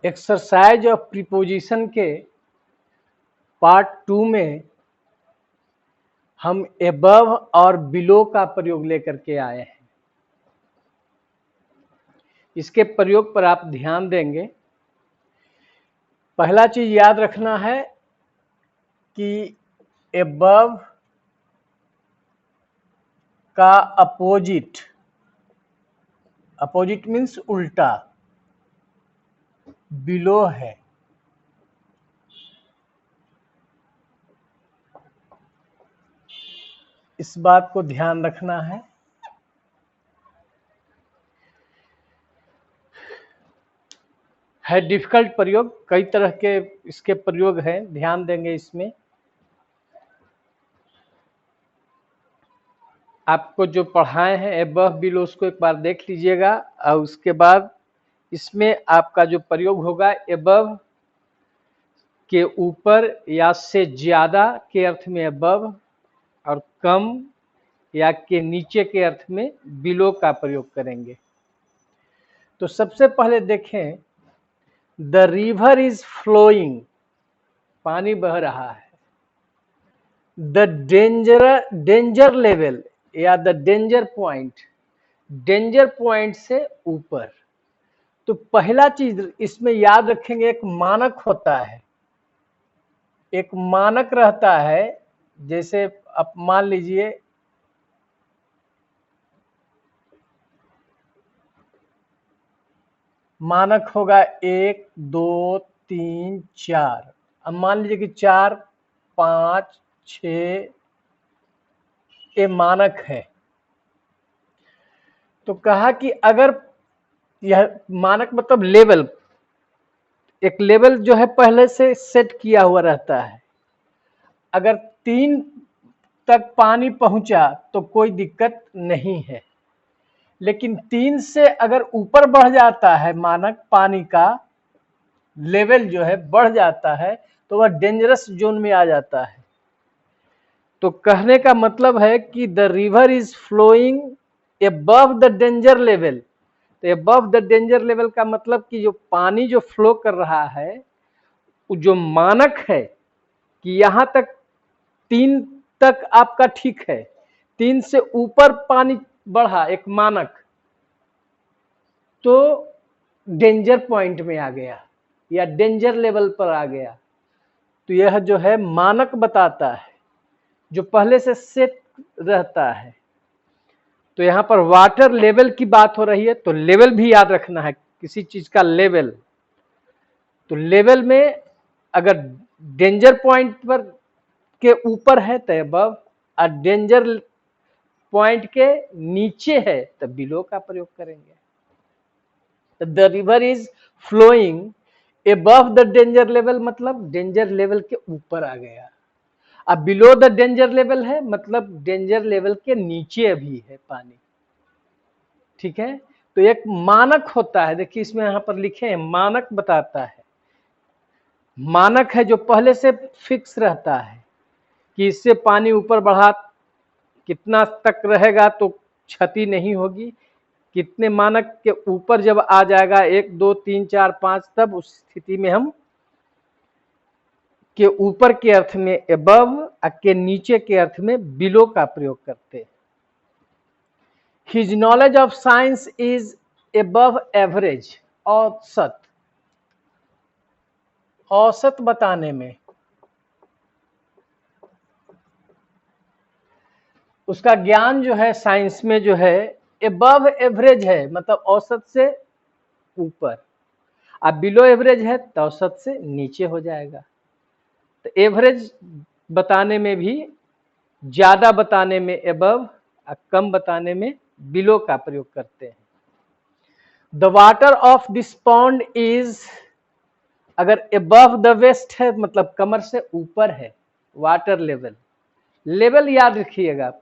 Exercise of preposition के part 2 में हम एबव और बिलो का प्रयोग लेकर के आए हैं। इसके प्रयोग पर आप ध्यान देंगे। पहला चीज याद रखना है कि एबव का अपोजिट मीन्स उल्टा बिलो है। इस बात को ध्यान रखना है डिफिकल्ट प्रयोग, कई तरह के इसके प्रयोग हैं, ध्यान देंगे इसमें। आपको जो पढ़ाए हैं एबव बिलो उसको एक बार देख लीजिएगा और उसके बाद इसमें आपका जो प्रयोग होगा एबव के ऊपर या से ज्यादा के अर्थ में एबव और कम या के नीचे के अर्थ में बिलो का प्रयोग करेंगे। तो सबसे पहले देखें, द रिवर इज फ्लोइंग, पानी बह रहा है। द डेंजर लेवल या द डेंजर पॉइंट से ऊपर। तो पहला चीज इसमें याद रखेंगे, एक मानक होता है, एक मानक रहता है। जैसे आप मान लीजिए मानक होगा 1 2 3 4। अब मान लीजिए कि 4 5 6 ये मानक है। तो कहा कि अगर यह मानक मतलब लेवल, एक लेवल जो है पहले से सेट किया हुआ रहता है। अगर 3 तक पानी पहुंचा तो कोई दिक्कत नहीं है, लेकिन 3 से अगर ऊपर बढ़ जाता है मानक, पानी का लेवल जो है बढ़ जाता है तो वह डेंजरस जोन में आ जाता है। तो कहने का मतलब है कि the river is flowing above the danger level. तो एबव द डेंजर लेवल का मतलब कि जो पानी जो फ्लो कर रहा है, जो मानक है कि यहाँ तक 3 तक आपका ठीक है, 3 से ऊपर पानी बढ़ा एक मानक, तो डेंजर पॉइंट में आ गया या डेंजर लेवल पर आ गया। तो यह जो है मानक बताता है, जो पहले से सेट रहता है। तो यहाँ पर वाटर लेवल की बात हो रही है, तो लेवल भी याद रखना है, किसी चीज का लेवल। तो लेवल में अगर डेंजर पॉइंट पर के ऊपर है तो अबव, और डेंजर पॉइंट के नीचे है तो बिलो का प्रयोग करेंगे। The river is flowing above the danger level मतलब डेंजर लेवल के ऊपर आ गया। अब बिलो द डेंजर लेवल है मतलब डेंजर लेवल के नीचे अभी है पानी। ठीक है, तो एक मानक होता है, देखिए इसमें यहां पर लिखे हैं मानक बताता है। मानक है जो पहले से फिक्स रहता है कि इससे पानी ऊपर बढ़ा कितना तक रहेगा तो क्षति नहीं होगी, कितने मानक के ऊपर जब आ जाएगा 1 2 3 4 5, तब उस स्थिति में हम के ऊपर के अर्थ में एबव और के नीचे के अर्थ में बिलो का प्रयोग करते हैं। His knowledge of science is above average, औसत, औसत बताने में उसका ज्ञान जो है साइंस में जो है एबव एवरेज है, मतलब औसत से ऊपर। अब बिलो एवरेज है तो औसत से नीचे हो जाएगा। तो एवरेज बताने में भी, ज्यादा बताने में एबव और कम बताने में बिलो का प्रयोग करते हैं। The water of this pond is, अगर एबव द वेस्ट है मतलब कमर से ऊपर है वाटर लेवल। लेवल याद रखिएगा,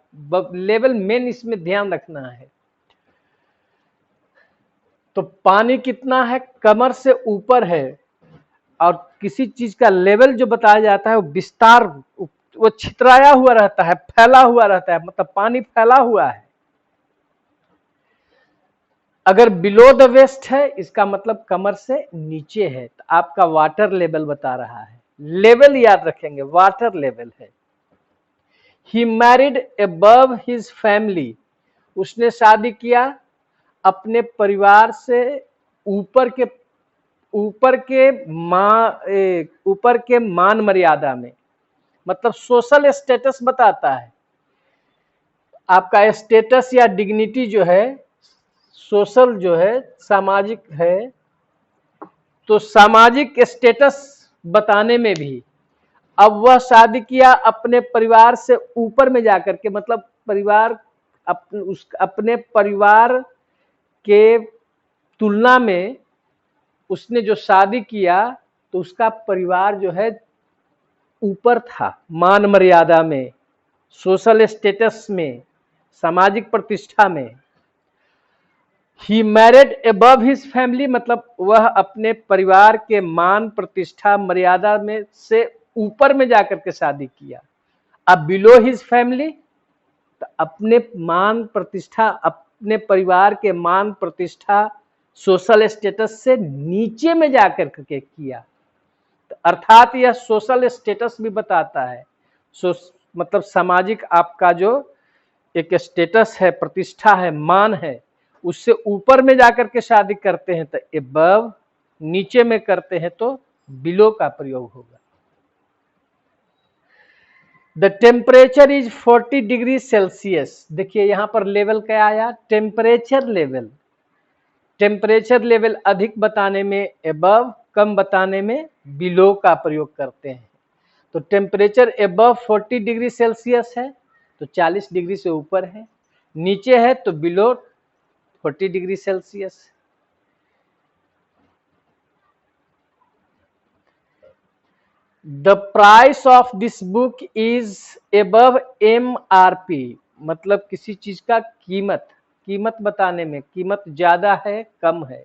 लेवल मेन इसमें ध्यान रखना है। तो पानी कितना है, कमर से ऊपर है, और किसी चीज का लेवल जो बताया जाता है वो विस्तार, वो छितराया हुआ रहता है, फैला हुआ रहता है, मतलब पानी फैला हुआ है। अगर बिलो द वेस्ट है इसका मतलब कमर से नीचे है, तो आपका वाटर लेवल बता रहा है। लेवल याद रखेंगे, वाटर लेवल है। He married above his family, उसने शादी किया अपने परिवार से ऊपर के ऊपर के मान मर्यादा में, मतलब सोशल स्टेटस बताता है। आपका स्टेटस या डिग्निटी जो है, सोशल जो है, सामाजिक है, तो सामाजिक स्टेटस बताने में भी अब वह शादी किया अपने परिवार से ऊपर में जाकर के, मतलब परिवार अपने परिवार के तुलना में उसने जो शादी किया तो उसका परिवार जो है ऊपर था, मान मर्यादा में, सोशल स्टेटस में, सामाजिक प्रतिष्ठा में। He married above his family, मतलब वह अपने परिवार के मान प्रतिष्ठा मर्यादा में से ऊपर में जाकर के शादी किया। अब बिलो हिज फैमिली, तो अपने मान प्रतिष्ठा, अपने परिवार के मान प्रतिष्ठा सोशल स्टेटस से नीचे में जाकर के किया, तो अर्थात यह सोशल स्टेटस भी बताता है। मतलब सामाजिक आपका जो एक स्टेटस है, प्रतिष्ठा है, मान है, उससे ऊपर में जाकर के शादी करते हैं तो अबव, नीचे में करते हैं तो बिलो का प्रयोग होगा। The temperature is 40 degree Celsius. देखिए यहां पर लेवल क्या आया, टेम्परेचर लेवल। टेम्परेचर लेवल अधिक बताने में अबव, कम बताने में बिलो का प्रयोग करते हैं। तो टेम्परेचर अबव 40 डिग्री सेल्सियस है तो 40 डिग्री से ऊपर है, नीचे है तो below 40 degree Celsius. The price of this book is above MRP, मतलब किसी चीज का कीमत बताने में, कीमत ज्यादा है कम है,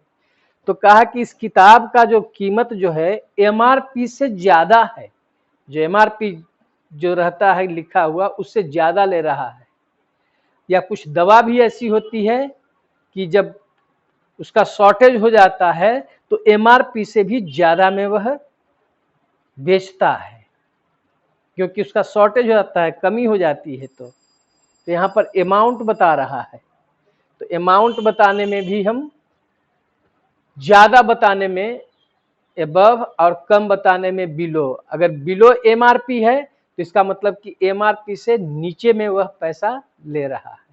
तो कहा कि इस किताब का जो कीमत जो है MRP से ज्यादा है। जो MRP जो रहता है लिखा हुआ उससे ज्यादा ले रहा है। या कुछ दवा भी ऐसी होती है कि जब उसका शॉर्टेज हो जाता है तो MRP से भी ज्यादा में वह बेचता है, क्योंकि उसका शॉर्टेज हो जाता है, कमी हो जाती है। तो यहाँ पर अमाउंट बता रहा है, तो अमाउंट बताने में भी हम ज्यादा बताने में अबव और कम बताने में बिलो। अगर बिलो MRP है तो इसका मतलब कि MRP से नीचे में वह पैसा ले रहा है।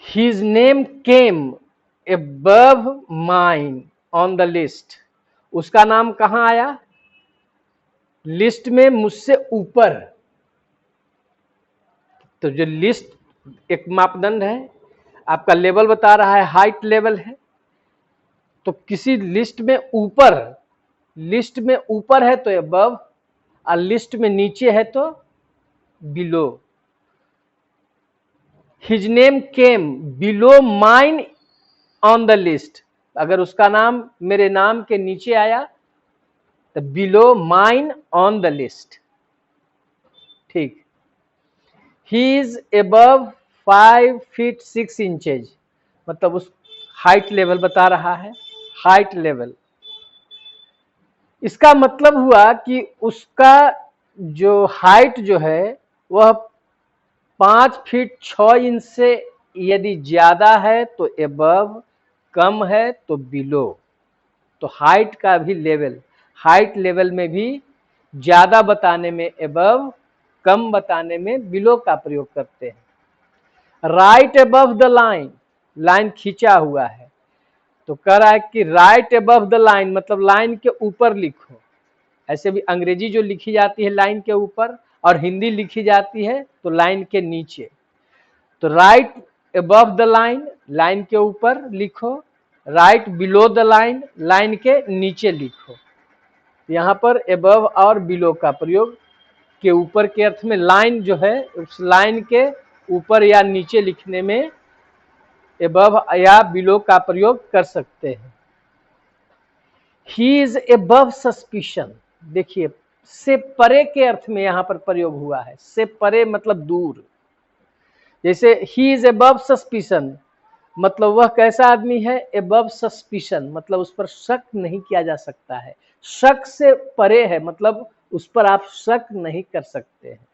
His name came above mine on the list, उसका नाम कहां आया, लिस्ट में मुझसे ऊपर। तो जो लिस्ट एक मापदंड है, आपका लेवल बता रहा है, हाइट लेवल है, तो किसी लिस्ट में ऊपर है तो अबव, और लिस्ट में नीचे है तो below. His name came below mine on the list, अगर उसका नाम मेरे नाम के नीचे आया तो below mine on the list. ठीक। He is above 5 feet 6 inches, मतलब उस हाइट लेवल बता रहा है, हाइट लेवल। इसका मतलब हुआ कि उसका जो हाइट जो है वह 5 फीट 6 इंच से यदि ज्यादा है तो अबव, कम है तो बिलो। तो हाइट का भी लेवल, हाइट लेवल में भी ज्यादा बताने में अबव, कम बताने में बिलो का प्रयोग करते हैं। Right above the line, line खींचा हुआ है तो कह रहा है कि राइट अबव द लाइन, मतलब लाइन के ऊपर लिखो। ऐसे भी अंग्रेजी जो लिखी जाती है लाइन के ऊपर, और हिंदी लिखी जाती है तो लाइन के नीचे। तो right above the line, line के ऊपर लिखो, right below the line, line के नीचे लिखो। यहाँ पर अबव और बिलो का प्रयोग के ऊपर के अर्थ में, लाइन जो है उस लाइन के ऊपर या नीचे लिखने में अबव या बिलो का प्रयोग कर सकते हैं। ही इज अबव सस्पिशन, देखिए से परे के अर्थ में यहां पर प्रयोग हुआ है। से परे मतलब दूर। जैसे ही इज अबव सस्पिशन, मतलब वह कैसा आदमी है, एबव सस्पिशन, मतलब उस पर शक नहीं किया जा सकता है, शक से परे है, मतलब उस पर आप शक नहीं कर सकते हैं।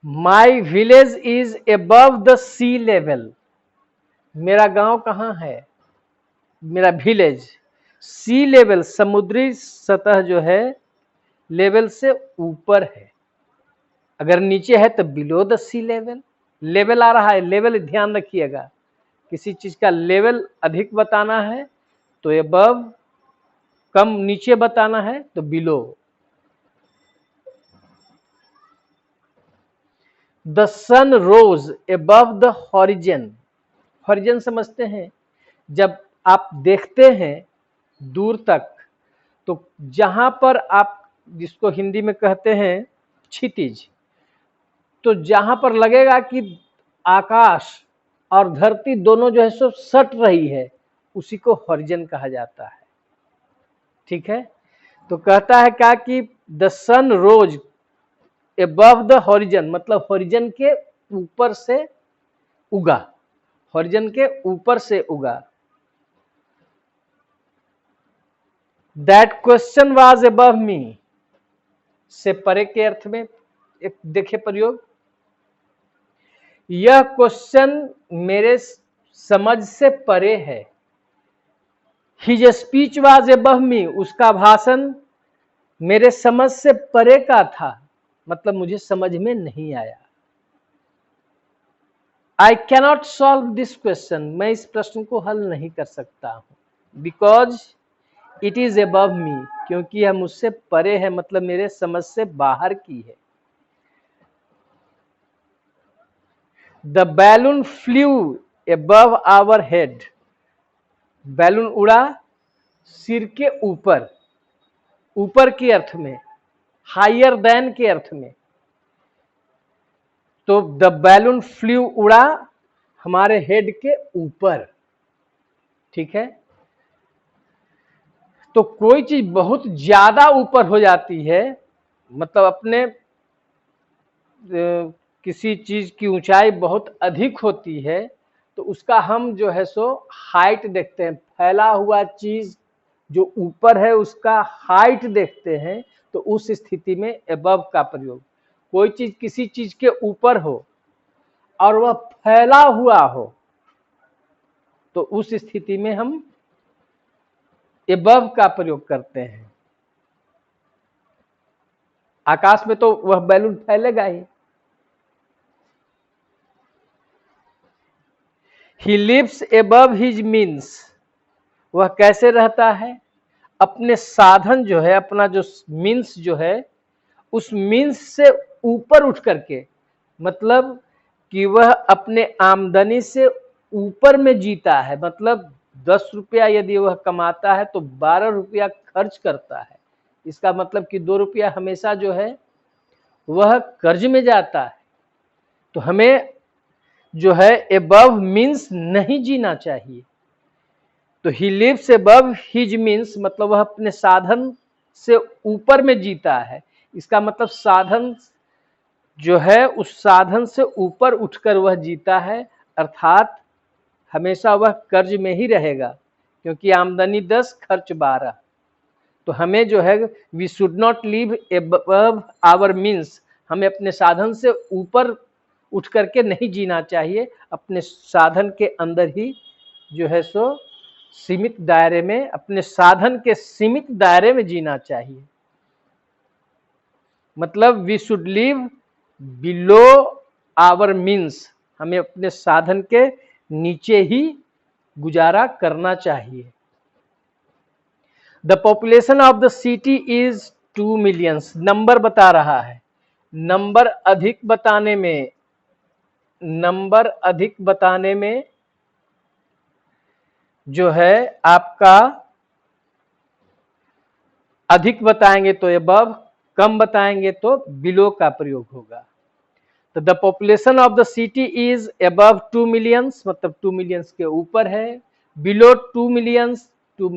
My village is above the sea level, मेरा गांव कहाँ है, मेरा विलेज सी लेवल, समुद्री सतह जो है लेवल से ऊपर है, अगर नीचे है तो below the sea level, level आ रहा है, लेवल ध्यान रखिएगा, किसी चीज का लेवल अधिक बताना है तो एबव, कम नीचे बताना है तो below. The sun rose above the horizon, horizon समझते हैं, जब आप देखते हैं दूर तक तो जहां पर आप, जिसको हिंदी में कहते हैं क्षितिज, तो जहां पर लगेगा कि आकाश और धरती दोनों जो है सो सट रही है, उसी को हॉरिजन कहा जाता है। ठीक है, तो कहता है क्या कि the sun rose above the horizon, मतलब हॉरिजन के ऊपर से उगा, हॉरिजन के ऊपर से उगा। That question was above me, से परे के अर्थ में एक देखे प्रयोग, यह क्वेश्चन मेरे समझ से परे है। हिज स्पीच वाज अबव मी, उसका भाषण मेरे समझ से परे का था, मतलब मुझे समझ में नहीं आया। I cannot solve this question, मैं इस प्रश्न को हल नहीं कर सकता हूं। बिकॉज इट इज अबव मी, क्योंकि यह मुझसे परे है, मतलब मेरे समझ से बाहर की है। The balloon flew above our head, balloon उड़ा सिर के ऊपर, ऊपर के अर्थ में, हायर देन के अर्थ में, तो द बैलून फ्लू उड़ा हमारे हेड के ऊपर। ठीक है, तो कोई चीज बहुत ज्यादा ऊपर हो जाती है, मतलब अपने किसी चीज की ऊंचाई बहुत अधिक होती है, तो उसका हम जो है सो हाइट देखते हैं, फैला हुआ चीज जो ऊपर है उसका हाइट देखते हैं, तो उस स्थिति में एबव का प्रयोग, कोई चीज किसी चीज के ऊपर हो और वह फैला हुआ हो, तो उस स्थिति में हम एबव का प्रयोग करते हैं। आकाश में तो वह बैलून फैलेगा ही। He lives above his means, वह कैसे रहता है, अपने साधन जो है, अपना जो मीन्स जो है, उस मीन्स से ऊपर उठ करके, मतलब कि वह अपने आमदनी से ऊपर में जीता है, मतलब 10 रुपया यदि वह कमाता है तो 12 रुपया खर्च करता है, इसका मतलब कि 2 रुपया हमेशा जो है वह कर्ज में जाता है। तो हमें जो है एबव मीन्स नहीं जीना चाहिए। तो he lives above his means, मतलब वह अपने साधन से ऊपर में जीता है, इसका मतलब साधन जो है उस साधन से ऊपर उठकर वह जीता है, अर्थात हमेशा वह कर्ज में ही रहेगा, क्योंकि आमदनी 10 खर्च 12। तो हमें जो है we should not live above our means, हमें अपने साधन से ऊपर उठ करके नहीं जीना चाहिए, अपने साधन के अंदर ही जो है सो सीमित दायरे में, अपने साधन के सीमित दायरे में जीना चाहिए। मतलब we should live below our means, हमें अपने साधन के नीचे ही गुजारा करना चाहिए। The population of the city is 2 millions, number बता रहा है, नंबर अधिक बताने में, नंबर अधिक बताने में जो है आपका अधिक बताएंगे तो अबव, कम बताएंगे तो बिलो का प्रयोग होगा। तो the population of the city is above 2 millions, मतलब 2 मिलियंस के ऊपर है, बिलो 2 मिलियंस, 2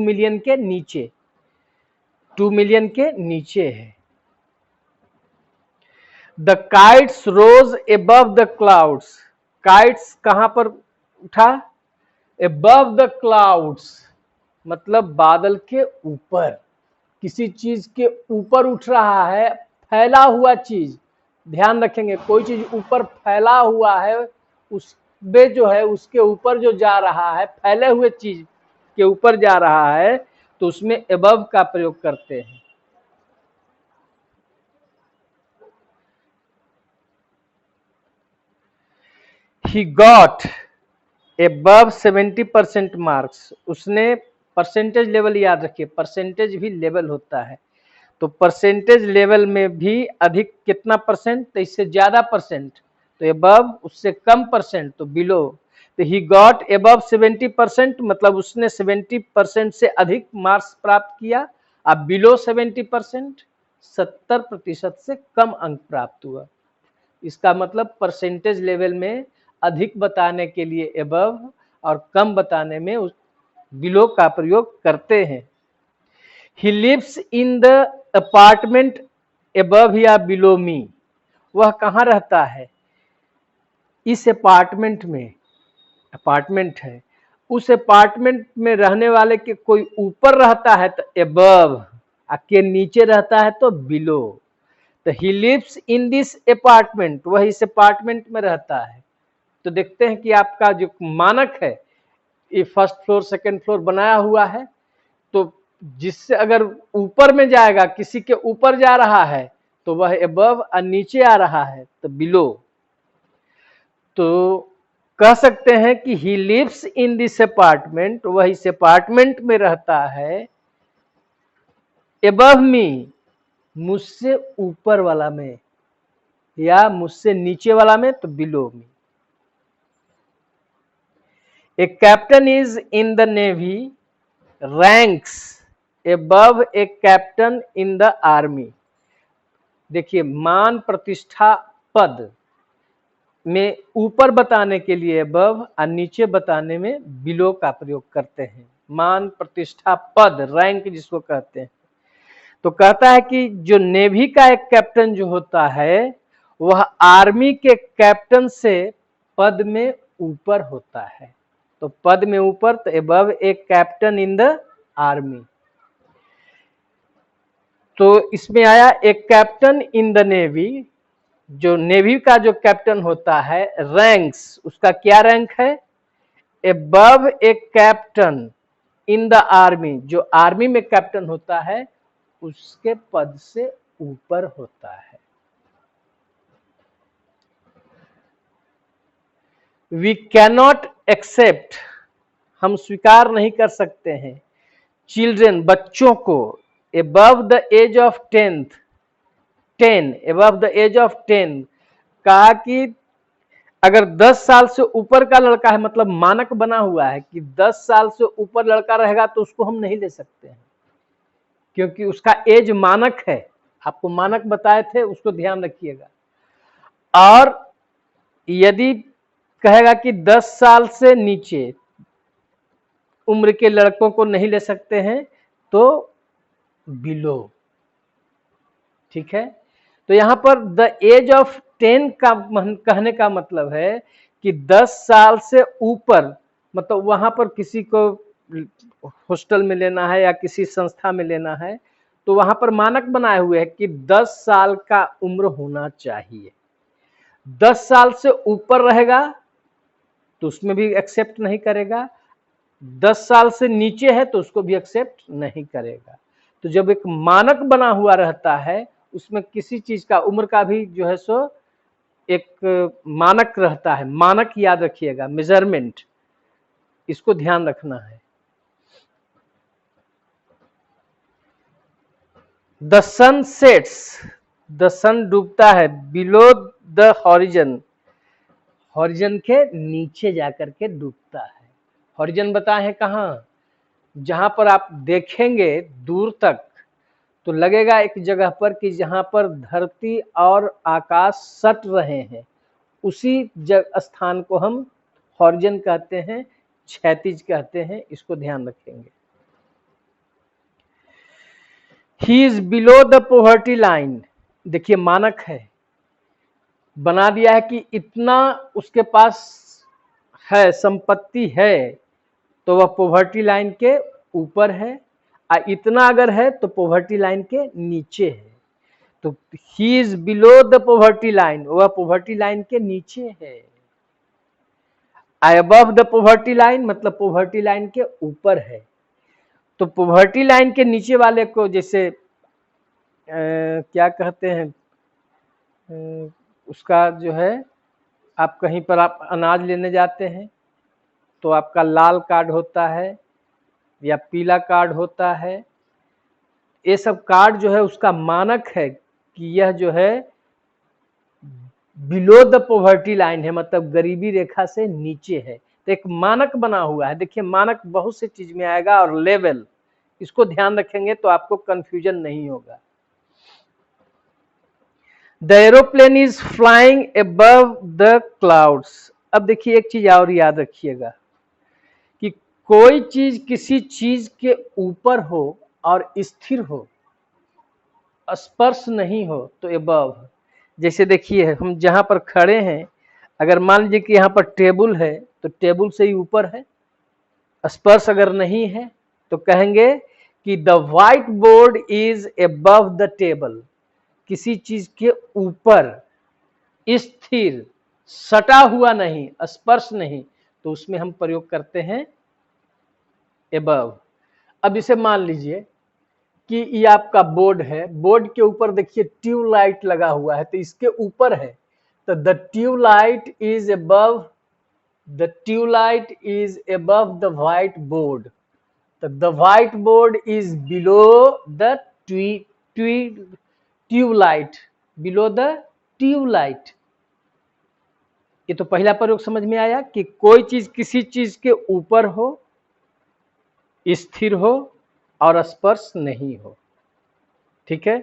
मिलियन के नीचे, 2 मिलियन के नीचे है। The kites rose above the clouds. Kites कहां पर उठा? एबव द क्लाउड्स, मतलब बादल के ऊपर, किसी चीज के ऊपर उठ रहा है, फैला हुआ चीज। ध्यान रखेंगे, कोई चीज ऊपर फैला हुआ है, उस बे जो है उसके ऊपर जो जा रहा है, फैले हुए चीज के ऊपर जा रहा है, तो उसमें एबव का प्रयोग करते हैं। He got above 70% marks. उसने परसेंटेज लेवल याद रखिए, परसेंटेज भी लेवल होता है, तो परसेंटेज लेवल में भी अधिक कितना परसेंट, तो इससे ज्यादा परसेंट, तो एबव, उससे कम परसेंट तो बिलो। तो ही गॉट एबव 70%, मतलब उसने 70% से अधिक मार्क्स प्राप्त किया। अब बिलो 70%, 70% से कम अंक प्राप्त हुआ। इसका मतलब परसेंटेज लेवल में अधिक बताने के लिए एबव और कम बताने में उस बिलो का प्रयोग करते हैं। He lives in the apartment above या below me। वह कहाँ रहता है? इस अपार्टमेंट में, अपार्टमेंट है, उस अपार्टमेंट में रहने वाले के कोई ऊपर रहता है तो एबव, के नीचे रहता है तो बिलो। तो he lives in this apartment, वह इस अपार्टमेंट में रहता है। तो देखते हैं कि आपका जो मानक है, ये फर्स्ट फ्लोर सेकंड फ्लोर बनाया हुआ है, तो जिससे अगर ऊपर में जाएगा, किसी के ऊपर जा रहा है तो वह एबव, और नीचे आ रहा है तो बिलो। तो कह सकते हैं कि he lives in this apartment, वह इस अपार्टमेंट में रहता है, एबव मी, मुझसे ऊपर वाला में, या मुझसे नीचे वाला में तो below me. A captain is in the navy ranks above a captain in the army. देखिए, मान प्रतिष्ठा पद में ऊपर बताने के लिए एबव और नीचे बताने में बिलो का प्रयोग करते हैं। मान प्रतिष्ठा पद, रैंक जिसको कहते हैं। तो कहता है कि जो नेवी का एक कैप्टन जो होता है, वह आर्मी के कैप्टन से पद में ऊपर होता है। तो पद में ऊपर, तो above a captain in the army. तो इसमें आया एक कैप्टन इन द नेवी, जो नेवी का जो कैप्टन होता है, रैंक्स, उसका क्या रैंक है? Above a captain in the army, जो आर्मी में कैप्टन होता है उसके पद से ऊपर होता है। वी कैनॉट एक्सेप्ट, हम स्वीकार नहीं कर सकते हैं, चिल्ड्रेन, बच्चों को, above the age of 10, above the age of 10, कहा कि अगर 10 साल से ऊपर का लड़का है, मतलब मानक बना हुआ है कि 10 साल से ऊपर लड़का रहेगा तो उसको हम नहीं ले सकते हैं, क्योंकि उसका एज मानक है। आपको मानक बताए थे, उसको ध्यान रखिएगा। और यदि कहेगा कि 10 साल से नीचे उम्र के लड़कों को नहीं ले सकते हैं तो बिलो। ठीक है, तो यहां पर द एज ऑफ 10 का कहने का मतलब है कि 10 साल से ऊपर, मतलब वहां पर किसी को हॉस्टल में लेना है या किसी संस्था में लेना है, तो वहां पर मानक बनाए हुए है कि 10 साल का उम्र होना चाहिए। 10 साल से ऊपर रहेगा तो उसमें भी एक्सेप्ट नहीं करेगा, 10 साल से नीचे है तो उसको भी एक्सेप्ट नहीं करेगा। तो जब एक मानक बना हुआ रहता है, उसमें किसी चीज का उम्र का भी जो है सो एक मानक रहता है। मानक याद रखिएगा, मेजरमेंट, इसको ध्यान रखना है। द सन सेट्स, द सन डूबता है, बिलो द हॉरिजन, हॉरिजन के नीचे जाकर के डूबता है। हॉरिजन बताए हैं कहाँ? जहां पर आप देखेंगे दूर तक तो लगेगा एक जगह पर कि जहां पर धरती और आकाश सट रहे हैं, उसी स्थान को हम हॉरिजन कहते हैं, क्षैतिज कहते हैं। इसको ध्यान रखेंगे। He is below the poverty line, देखिए मानक है, बना दिया है कि इतना उसके पास है, संपत्ति है, तो वह पॉवर्टी लाइन के ऊपर है, और इतना अगर है तो पॉवर्टी लाइन के नीचे है। तो he is below the poverty line, वह पॉवर्टी लाइन के नीचे है। अबव द पॉवर्टी लाइन मतलब पॉवर्टी लाइन के ऊपर है। तो पॉवर्टी लाइन के नीचे वाले को जैसे क्या कहते हैं, उसका जो है, आप कहीं पर आप अनाज लेने जाते हैं तो आपका लाल कार्ड होता है या पीला कार्ड होता है। ये सब कार्ड जो है उसका मानक है कि यह जो है बिलो द पॉवर्टी लाइन है, मतलब गरीबी रेखा से नीचे है। तो एक मानक बना हुआ है। देखिए मानक बहुत से चीज में आएगा, और लेवल, इसको ध्यान रखेंगे तो आपको कंफ्यूजन नहीं होगा। The aeroplane is flying above the clouds. अब देखिए एक चीज और याद रखिएगा कि कोई चीज किसी चीज के ऊपर हो और स्थिर हो, स्पर्श नहीं हो, तो अबव। जैसे देखिए हम जहां पर खड़े हैं, अगर मान लीजिए कि यहाँ पर टेबल है तो टेबल से ही ऊपर है, स्पर्श अगर नहीं है तो कहेंगे कि the white board is above the table. किसी चीज के ऊपर, स्थिर, सटा हुआ नहीं, स्पर्श नहीं, तो उसमें हम प्रयोग करते हैं अबव। अब इसे मान लीजिए कि ये आपका बोर्ड है, बोर्ड के ऊपर देखिए ट्यूबलाइट लगा हुआ है, तो इसके ऊपर है, तो the tube light is above, the tube light is above the white board. तो the white board is below the tube light, below the tube light. ये तो पहला प्रयोग समझ में आया कि कोई चीज किसी चीज के ऊपर हो, स्थिर हो और स्पर्श नहीं हो। ठीक है।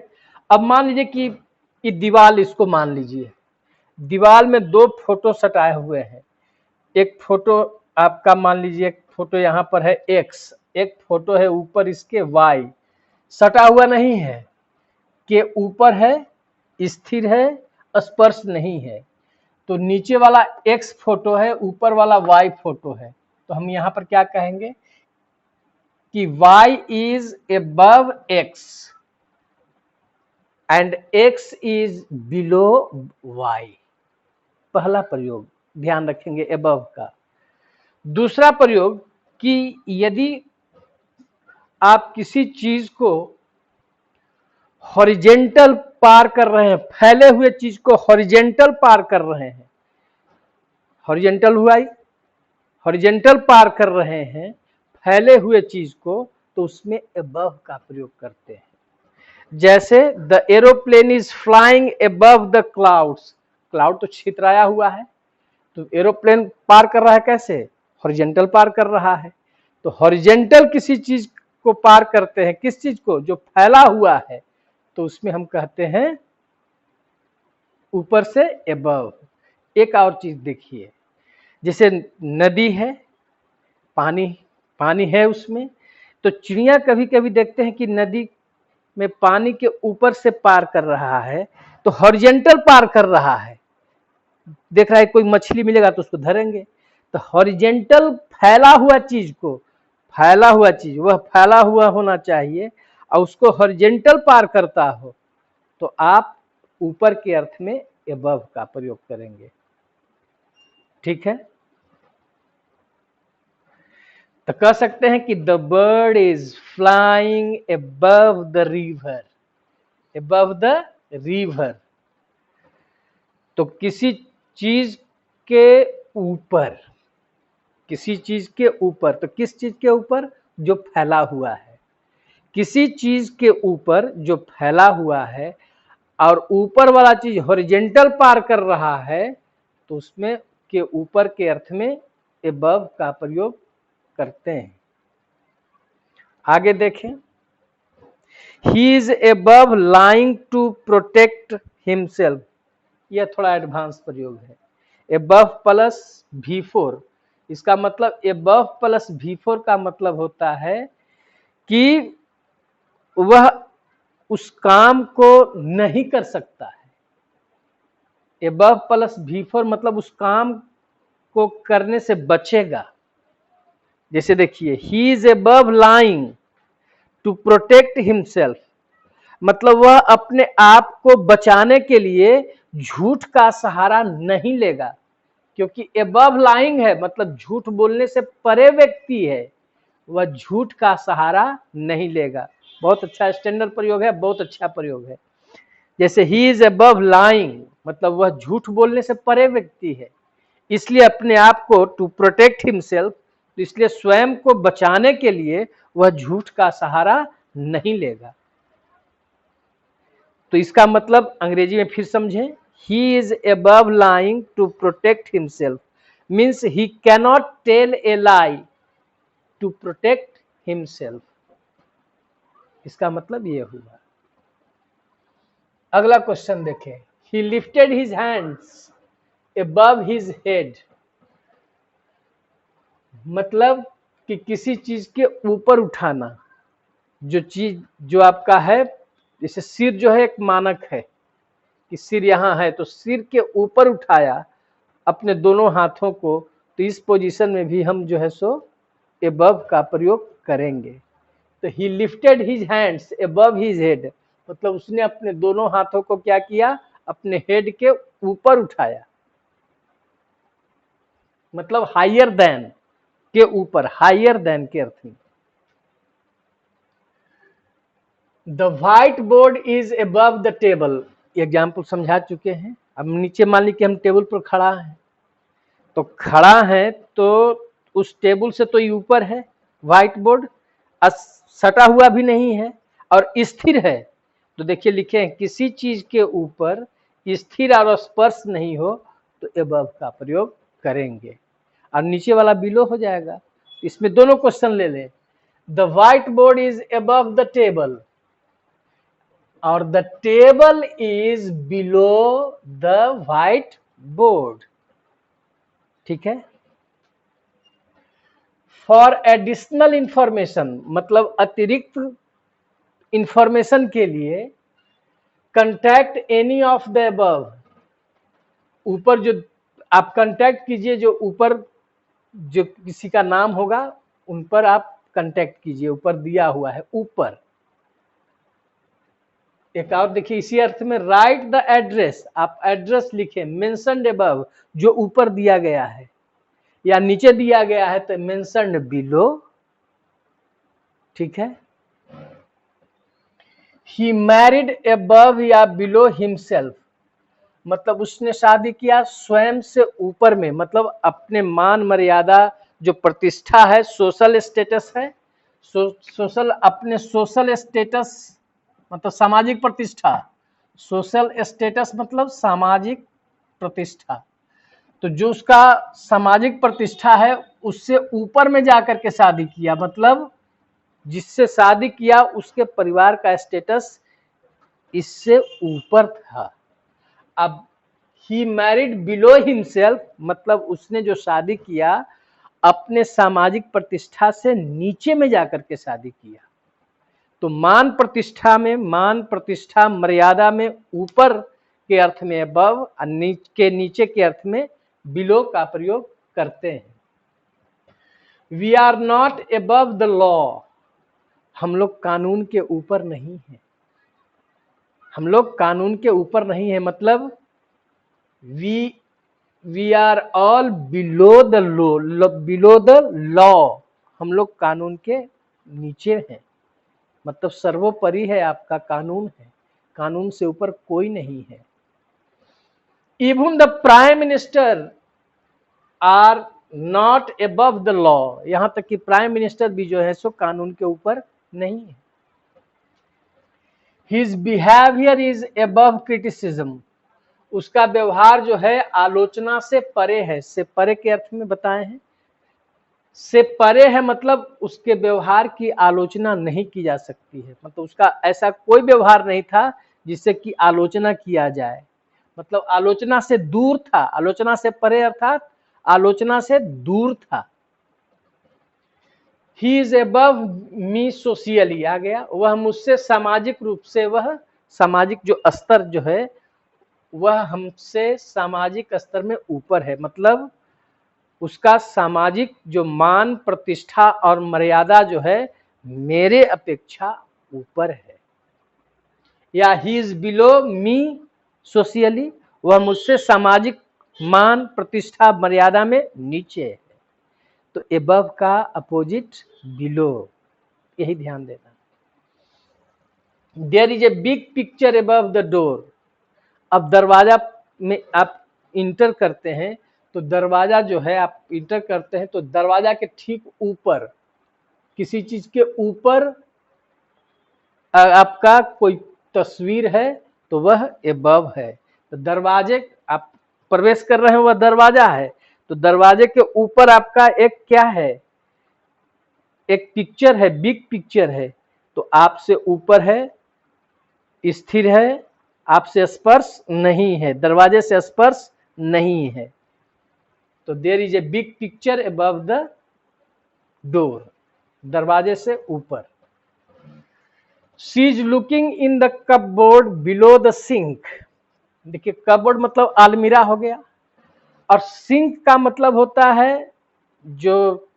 अब मान लीजिए कि ये दीवार, इसको मान लीजिए दीवार में दो फोटो सटाए हुए हैं। एक फोटो आपका मान लीजिए, एक फोटो यहाँ पर है एक्स, एक फोटो है ऊपर इसके वाई। सटा हुआ नहीं है, के ऊपर है, स्थिर है, स्पर्श नहीं है। तो नीचे वाला एक्स फोटो है, ऊपर वाला वाई फोटो है, तो हम यहाँ पर क्या कहेंगे कि y is above x and x is below y। पहला प्रयोग ध्यान रखेंगे above का। दूसरा प्रयोग कि यदि आप किसी चीज को हॉरिजेंटल पार कर रहे हैं, फैले हुए चीज को हॉरिजेंटल पार कर रहे हैं, हॉरिजेंटल हुआ ही, हॉरिजेंटल पार कर रहे हैं फैले हुए चीज को, तो उसमें above का प्रयोग करते हैं। जैसे the aeroplane is flying above the clouds, cloud तो छितराया हुआ है, तो एरोप्लेन पार कर रहा है कैसे, हॉरिजेंटल पार कर रहा है। तो हॉरिजेंटल किसी चीज को पार करते हैं, किस चीज को, जो फैला हुआ है, तो उसमें हम कहते हैं ऊपर से अबव। एक और चीज देखिए, जैसे नदी है, पानी पानी है उसमें, तो चिड़िया कभी कभी देखते हैं कि नदी में पानी के ऊपर से पार कर रहा है, तो हॉरिजेंटल पार कर रहा है। देख रहा है कोई मछली मिलेगा तो उसको धरेंगे, तो हॉरिजेंटल फैला हुआ चीज को, फैला हुआ चीज वह फैला हुआ होना चाहिए और उसको हॉरिजेंटल पार करता हो, तो आप ऊपर के अर्थ में अबव का प्रयोग करेंगे। ठीक है। तो कह सकते हैं कि the bird is flying above the river, above the river. तो किसी चीज के ऊपर, किसी चीज के ऊपर, तो किस चीज के ऊपर, जो फैला हुआ है, किसी चीज के ऊपर जो फैला हुआ है और ऊपर वाला चीज हॉरिजेंटल पार कर रहा है, तो उसमें के ऊपर के अर्थ में अबव का प्रयोग करते हैं। आगे देखें, he is above lying to protect himself. यह थोड़ा एडवांस प्रयोग है। अबव प्लस V4, इसका मतलब अबव प्लस V4 का मतलब होता है कि वह उस काम को नहीं कर सकता है, एबव प्लस भी फॉर मतलब उस काम को करने से बचेगा। जैसे देखिए, he is above lying to protect himself, मतलब वह अपने आप को बचाने के लिए झूठ का सहारा नहीं लेगा, क्योंकि एबव लाइंग है मतलब झूठ बोलने से परे व्यक्ति है, वह झूठ का सहारा नहीं लेगा। बहुत अच्छा स्टैंडर्ड प्रयोग है, बहुत अच्छा प्रयोग है। जैसे ही इज अबव लाइंग मतलब वह झूठ बोलने से परे व्यक्ति है, इसलिए अपने आप को टू प्रोटेक्ट हिमसेल्फ, तो इसलिए स्वयं को बचाने के लिए वह झूठ का सहारा नहीं लेगा। तो इसका मतलब अंग्रेजी में फिर समझें, he is above lying to protect himself means he cannot tell a lie to protect himself. इसका मतलब ये हुआ। अगला क्वेश्चन देखें, he lifted his hands above his head, मतलब कि किसी चीज के ऊपर उठाना, जो चीज जो आपका है, जैसे सिर जो है एक मानक है कि सिर यहाँ है, तो सिर के ऊपर उठाया अपने दोनों हाथों को, तो इस पोजीशन में भी हम जो है सो अबव का प्रयोग करेंगे। तो ही lifted his hands above his head, मतलब उसने अपने दोनों हाथों को क्या किया, अपने हेड के ऊपर उठाया, मतलब हायर देन के ऊपर, हायर देन के अर्थ में। The white board is above the table, example समझा चुके हैं। अब नीचे मान ली कि हम टेबल पर खड़ा है, तो खड़ा है तो उस टेबल से तो ऊपर है व्हाइट बोर्ड, सटा हुआ भी नहीं है और स्थिर है। तो देखिए लिखे हैं, किसी चीज के ऊपर स्थिर और स्पर्श नहीं हो तो अबव का प्रयोग करेंगे, और नीचे वाला बिलो हो जाएगा। इसमें दोनों क्वेश्चन ले लें, the white board is above the table और the table is below the white board, ठीक है। फॉर एडिशनल इंफॉर्मेशन मतलब अतिरिक्त इंफॉर्मेशन के लिए, contact any of the above, ऊपर जो आप कंटैक्ट कीजिए, जो ऊपर जो किसी का नाम होगा उन पर आप कंटैक्ट कीजिए, ऊपर दिया हुआ है ऊपर। एक और देखिए इसी अर्थ में, राइट द एड्रेस, आप एड्रेस लिखें, मेंशन्ड अबव जो ऊपर दिया गया है, या नीचे दिया गया है तो मेंशन्ड बिलो, ठीक है। ही मैरिड अबव या बिलो हिमसेल्फ, मतलब उसने शादी किया स्वयं से ऊपर में, मतलब अपने मान मर्यादा जो प्रतिष्ठा है, सोशल स्टेटस है, सोशल अपने सोशल स्टेटस मतलब सामाजिक प्रतिष्ठा, सोशल स्टेटस मतलब सामाजिक प्रतिष्ठा, तो जो उसका सामाजिक प्रतिष्ठा है उससे ऊपर में जाकर के शादी किया, मतलब जिससे शादी किया उसके परिवार का स्टेटस इससे ऊपर था। अब ही मैरिड बिलो हिमसेल्फ मतलब उसने जो शादी किया अपने सामाजिक प्रतिष्ठा से नीचे में जाकर के शादी किया। तो मान प्रतिष्ठा में, मान प्रतिष्ठा मर्यादा में ऊपर के अर्थ में अबव, के नीचे के अर्थ में बिलो का प्रयोग करते हैं। We are not above the law, हम लोग कानून के ऊपर नहीं है, हम लोग कानून के ऊपर नहीं है, मतलब we are all below the law, हम लोग कानून के नीचे हैं, मतलब सर्वोपरि है आपका कानून है, कानून से ऊपर कोई नहीं है। Even the prime minister are not above the law, यहां तक कि प्राइम मिनिस्टर भी जो है सो कानून के ऊपर नहीं है। His behaviour is above criticism, उसका व्यवहार जो है आलोचना से परे है, से परे के अर्थ में बताए हैं, से परे है मतलब उसके व्यवहार की आलोचना नहीं की जा सकती है, मतलब उसका ऐसा कोई व्यवहार नहीं था जिससे कि आलोचना किया जाए, मतलब आलोचना से दूर था, आलोचना से परे अर्थात आलोचना से दूर था। He is above me socially आ गया, वह मुझसे सामाजिक रूप से, वह सामाजिक जो स्तर जो है वह हमसे सामाजिक स्तर में ऊपर है, मतलब उसका सामाजिक जो मान प्रतिष्ठा और मर्यादा जो है मेरे अपेक्षा ऊपर है, या he is below me socially, वह मुझसे सामाजिक मान प्रतिष्ठा मर्यादा में नीचे है। तो एबव का अपोजिट बिलो, यही ध्यान देना। There is a big picture above the door. अब दरवाजा में आप इंटर करते हैं तो दरवाजा जो है आप इंटर करते हैं तो दरवाजा के ठीक ऊपर, किसी चीज के ऊपर आपका कोई तस्वीर है तो वह एबव है। तो दरवाजे आप प्रवेश कर रहे हैं वह दरवाजा है, तो दरवाजे के ऊपर आपका एक क्या है, एक पिक्चर है, बिग पिक्चर है, तो आपसे ऊपर है, स्थिर है, आपसे स्पर्श नहीं है, दरवाजे से स्पर्श नहीं है। तो there is a big picture above the door, दरवाजे से ऊपर। She is looking in the cupboard below the sink. देखिए कपबोर्ड मतलब अलमीरा हो गया, और सिंक का मतलब होता है जो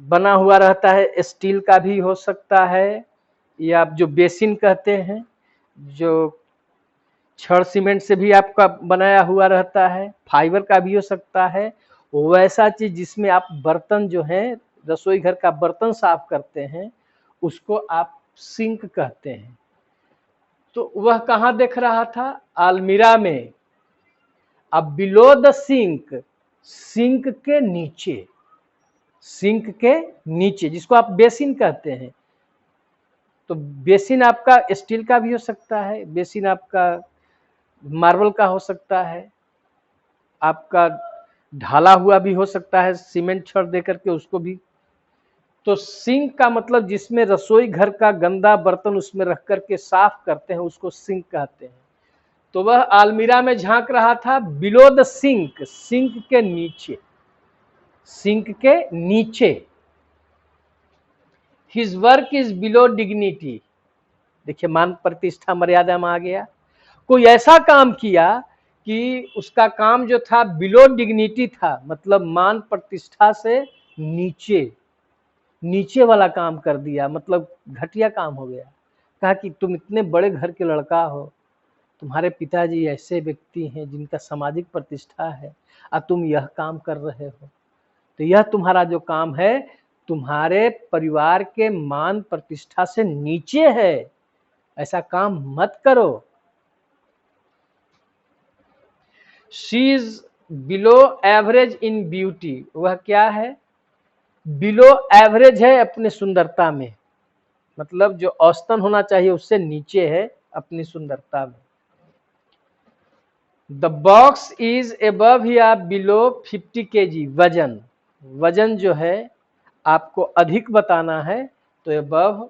बना हुआ रहता है, स्टील का भी हो सकता है, या जो बेसिन कहते हैं, जो छड़ सीमेंट से भी आपका बनाया हुआ रहता है, फाइबर का भी हो सकता है, वैसा चीज जिसमें आप बर्तन जो है रसोई घर का बर्तन साफ करते हैं उसको आप सिंक कहते हैं। तो वह कहाँ देख रहा था, अलमीरा में। अब बिलो द सिंक, सिंक के नीचे, सिंक के नीचे जिसको आप बेसिन कहते हैं। तो बेसिन आपका स्टील का भी हो सकता है, बेसिन आपका मार्बल का हो सकता है, आपका ढाला हुआ भी हो सकता है सीमेंट छड़ देकर के उसको भी। तो सिंक का मतलब जिसमें रसोई घर का गंदा बर्तन उसमें रख करके साफ करते हैं उसको सिंक कहते हैं। तो वह अलमीरा में झांक रहा था बिलो द सिंक, सिंक के नीचे, सिंक के नीचे। His work is below dignity, देखिए मान प्रतिष्ठा मर्यादा में आ गया। कोई ऐसा काम किया कि उसका काम जो था बिलो डिग्निटी था, मतलब मान प्रतिष्ठा से नीचे, नीचे वाला काम कर दिया, मतलब घटिया काम हो गया। कहा कि तुम इतने बड़े घर के लड़का हो, तुम्हारे पिताजी ऐसे व्यक्ति हैं जिनका सामाजिक प्रतिष्ठा है, और तुम यह काम कर रहे हो, तो यह तुम्हारा जो काम है तुम्हारे परिवार के मान प्रतिष्ठा से नीचे है, ऐसा काम मत करो। She is below average in beauty, वह क्या है, बिलो एवरेज है अपने सुंदरता में, मतलब जो औसतन होना चाहिए उससे नीचे है अपनी सुंदरता में। द बॉक्स इज एबव या बिलो 50 kg, वजन, वजन जो है आपको अधिक बताना है तो एबव,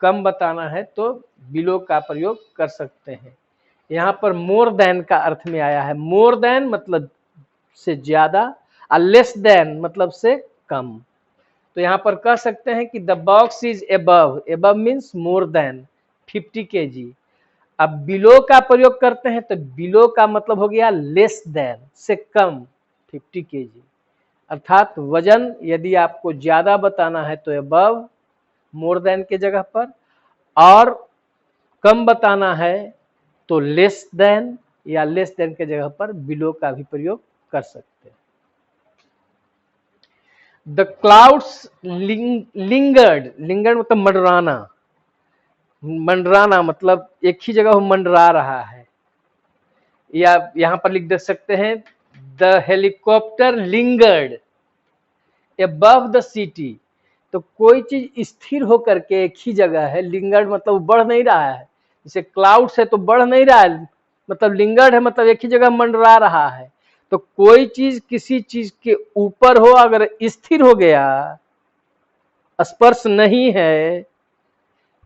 कम बताना है तो बिलो का प्रयोग कर सकते हैं। यहाँ पर मोर देन का अर्थ में आया है, मोर देन मतलब से ज्यादा, और लेस देन मतलब से कम। तो यहाँ पर कह सकते हैं कि the box is above, above means more than 50 kg। अब बिलो का प्रयोग करते हैं तो बिलो का मतलब हो गया लेस देन, से कम 50 kg, अर्थात वजन यदि आपको ज्यादा बताना है तो एबव मोर देन के जगह पर, और कम बताना है तो लेस देन या लेस देन के जगह पर बिलो का भी प्रयोग कर सकते हैं। द क्लाउड्स लिंगर्ड, लिंगर्ड मतलब मंडराना, मंडराना मतलब एक ही जगह वो मंडरा रहा है, या यहां पर लिख दे सकते हैं the helicopter lingered above the city. तो कोई चीज स्थिर होकर के एक ही जगह है, लिंगर्ड मतलब बढ़ नहीं रहा है, जैसे क्लाउड से तो बढ़ नहीं रहा है, मतलब लिंगर्ड है मतलब एक ही जगह मंडरा रहा है। तो कोई चीज किसी चीज के ऊपर हो अगर स्थिर हो गया, स्पर्श नहीं है,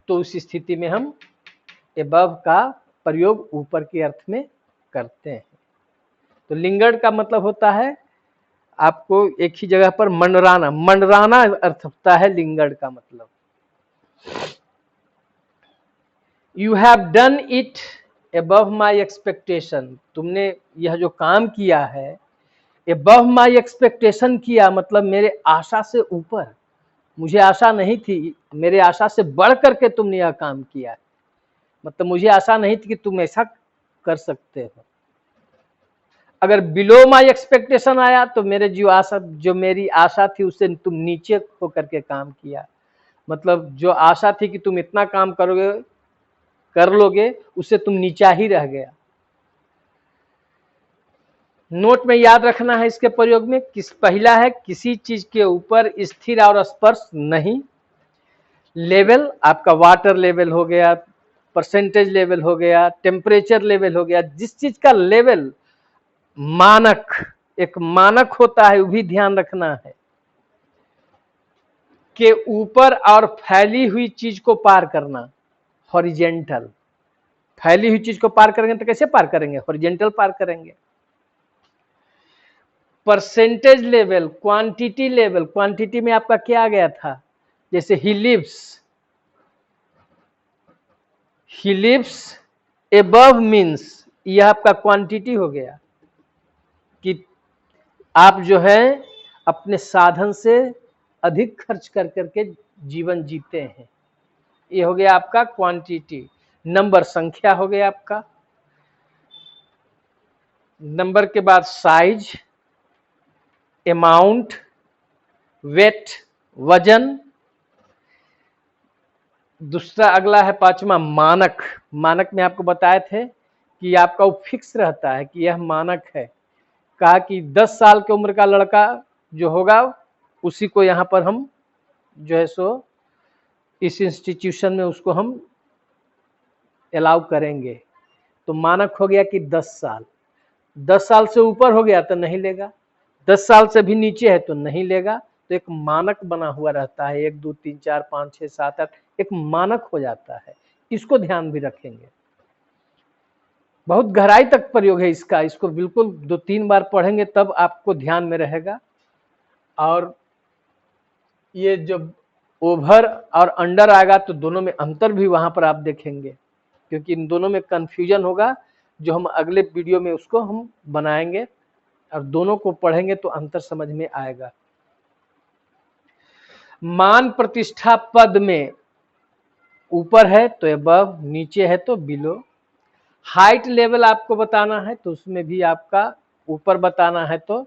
तो उस स्थिति में हम एबव का प्रयोग ऊपर के अर्थ में करते हैं। तो लिंगर्ड का मतलब होता है आपको एक ही जगह पर मंडराना, मंडराना अर्थ होता है लिंगर्ड का मतलब। You have done it above my expectation, तुमने यह जो काम किया है above my expectation किया, मतलब मेरे आशा से ऊपर, मुझे आशा नहीं थी, मेरे आशा से बढ़ करके तुमने यह काम किया है, मतलब मुझे आशा नहीं थी कि तुम ऐसा कर सकते हो। अगर बिलो माई एक्सपेक्टेशन आया तो मेरे जो मेरी आशा थी उससे तुम नीचे होकर के काम किया, मतलब जो आशा थी कि तुम इतना काम करोगे कर लोगे, उससे तुम नीचा ही रह गया। नोट में याद रखना है इसके प्रयोग में, पहला है किसी चीज के ऊपर स्थिर और स्पर्श नहीं। लेवल आपका वाटर लेवल हो गया, परसेंटेज लेवल हो गया, टेम्परेचर लेवल हो गया, जिस चीज का लेवल मानक, एक मानक होता है, वो भी ध्यान रखना है के ऊपर और फैली हुई चीज को पार करना, हॉरिजेंटल। फैली हुई चीज को पार करेंगे तो कैसे पार करेंगे? हॉरिजेंटल पार करेंगे। Percentage level, quantity level, quantity में आपका क्या आ गया था? जैसे ही लिव्स एबव मीन्स, यह आपका क्वांटिटी हो गया कि आप जो है अपने साधन से अधिक खर्च कर करके जीवन जीते हैं, ये हो गया आपका क्वांटिटी। नंबर, संख्या हो गया आपका। नंबर के बाद साइज, अमाउंट, वेट, वजन। दूसरा अगला है पांचवा मानक। मानक में आपको बताए थे कि आपका वो फिक्स रहता है कि यह मानक है। कहा कि 10 साल की उम्र का लड़का जो होगा उसी को यहाँ पर हम जो है सो इस इंस्टीट्यूशन में उसको हम अलाउ करेंगे। तो मानक हो गया कि 10 साल। 10 साल से ऊपर हो गया तो नहीं लेगा, 10 साल से भी नीचे है तो नहीं लेगा। तो एक मानक बना हुआ रहता है, 1 2 3 4 5 6 7 8, एक मानक हो जाता है। इसको ध्यान भी रखेंगे, बहुत गहराई तक प्रयोग है इसका, इसको बिल्कुल 2-3 बार पढ़ेंगे तब आपको ध्यान में रहेगा। और ये जब ओवर और अंडर आएगा तो दोनों में अंतर भी वहां पर आप देखेंगे, क्योंकि इन दोनों में कंफ्यूजन होगा, जो हम अगले वीडियो में उसको हम बनाएंगे और दोनों को पढ़ेंगे तो अंतर समझ में आएगा। मान प्रतिष्ठा पद में ऊपर है तो अबव, नीचे है तो बिलो। हाइट लेवल आपको बताना है तो उसमें भी आपका ऊपर बताना है तो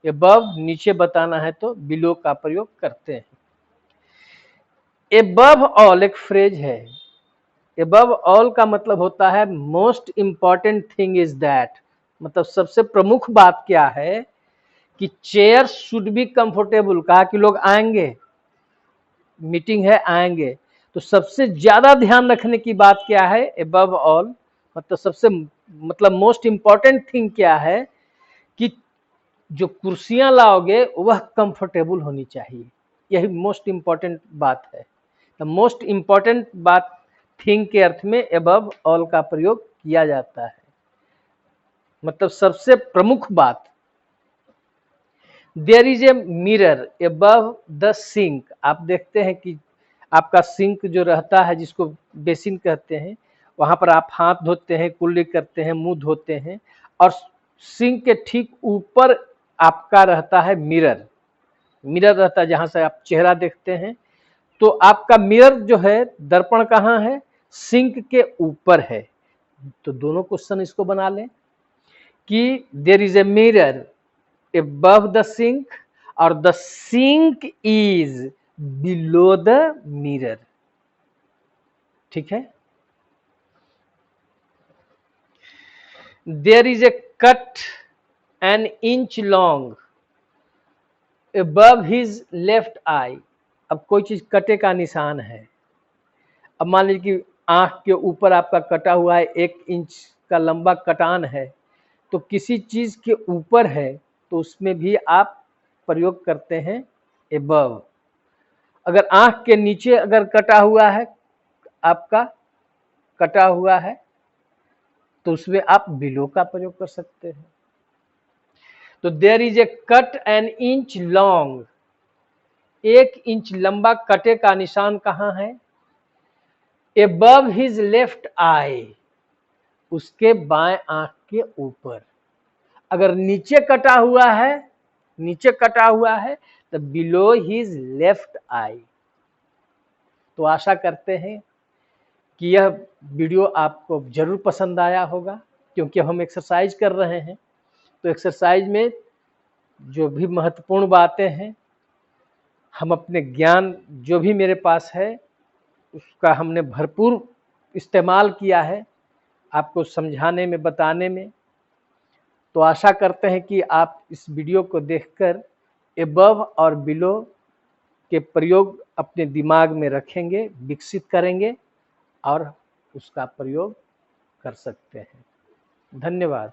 अबव, नीचे बताना है तो बिलो का प्रयोग करते हैं। अबव ऑल एक फ्रेज है। अबव ऑल का मतलब होता है most important thing is that, मतलब सबसे प्रमुख बात क्या है कि चेयर शुड बी कंफर्टेबल। कहा कि लोग आएंगे, मीटिंग है आएंगे, तो सबसे ज्यादा ध्यान रखने की बात क्या है? अबव ऑल, मतलब सबसे मतलब मोस्ट इंपॉर्टेंट थिंग क्या है कि जो कुर्सियां लाओगे वह कंफर्टेबल होनी चाहिए, यही मोस्ट इंपॉर्टेंट बात है। तो मोस्ट इंपॉर्टेंट बात थिंग के अर्थ में अबव ऑल का प्रयोग किया जाता है, मतलब सबसे प्रमुख बात। There is a mirror above the sink. आप देखते हैं कि आपका सिंक जो रहता है, जिसको बेसिन कहते हैं, वहां पर आप हाथ धोते हैं, कुल्ली करते हैं, मुंह धोते हैं, और सिंक के ठीक ऊपर आपका रहता है मिरर। मिरर रहता है जहां से आप चेहरा देखते हैं। तो आपका मिरर जो है, दर्पण कहाँ है? सिंक के ऊपर है। तो दोनों क्वेश्चन इसको बना लें कि there is a mirror above the sink और the sink is below the mirror। ठीक है। there is a cut an inch long above his left eye। अब कोई चीज कटे का निशान है, अब मान लीजिए कि आंख के ऊपर आपका कटा हुआ है, 1 इंच का लंबा कटान है, तो किसी चीज के ऊपर है तो उसमें भी आप प्रयोग करते हैं above। अगर आंख के नीचे अगर कटा हुआ है, आपका कटा हुआ है, तो उसमें आप बिलो का प्रयोग कर सकते हैं। तो there is a cut an inch long, 1 inch लंबा कटे का निशान कहां है? above his left eye, उसके बाएं आंख के ऊपर। अगर नीचे कटा हुआ है तो बिलो हिज लेफ्ट आई। तो आशा करते हैं कि यह वीडियो आपको जरूर पसंद आया होगा, क्योंकि हम एक्सरसाइज कर रहे हैं। तो एक्सरसाइज में जो भी महत्वपूर्ण बातें हैं, हम अपने ज्ञान जो भी मेरे पास है उसका हमने भरपूर इस्तेमाल किया है आपको समझाने में, बताने में। तो आशा करते हैं कि आप इस वीडियो को देखकर एबव और बिलो के प्रयोग अपने दिमाग में रखेंगे, विकसित करेंगे और उसका प्रयोग कर सकते हैं। धन्यवाद।